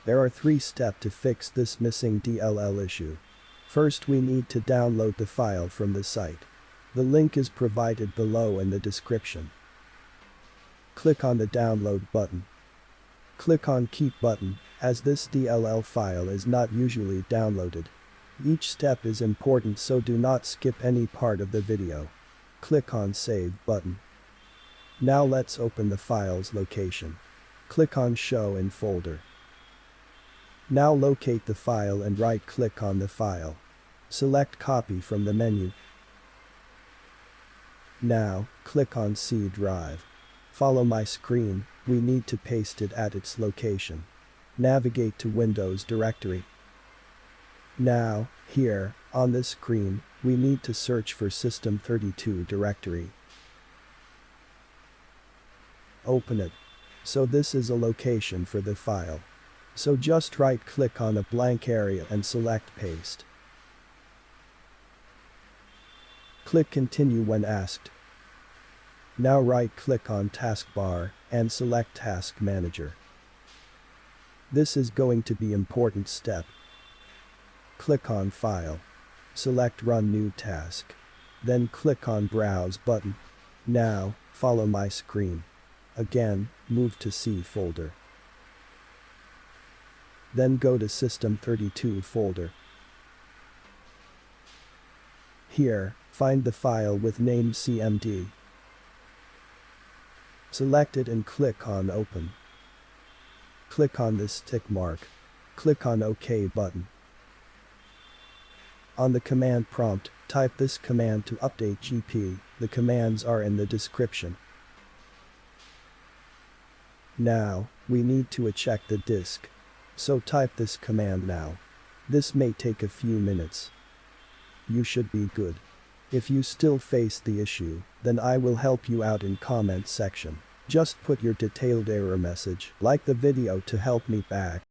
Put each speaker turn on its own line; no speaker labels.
There are 3 steps to fix this missing DLL issue. First, we need to download the file from the site. The link is provided below in the description. Click on the download button. Click on keep button, as this DLL file is not usually downloaded. Each step is important, so do not skip any part of the video. Click on save button. Now let's open the file's location. Click on show in folder. Now locate the file and right-click on the file. Select copy from the menu. Now, click on C drive. Follow my screen, we need to paste it at its location. Navigate to Windows directory. Now, here, on this screen, we need to search for System32 directory. Open it. So this is a location for the file. So just right-click on a blank area and select paste. Click continue when asked. Now right-click on taskbar and select Task Manager. This is going to be important step. Click on File. Select Run New Task. Then click on Browse button. Now, follow my screen. Again, move to C folder. Then go to System32 folder. Here, find the file with name cmd. Select it and click on Open. Click on this tick mark. Click on OK button. On the command prompt, type this command to update GP. The commands are in the description. Now, we need to check the disk. So type this command now. This may take a few minutes. You should be good. If you still face the issue, then I will help you out in comment section. Just put your detailed error message, like the video to help me back.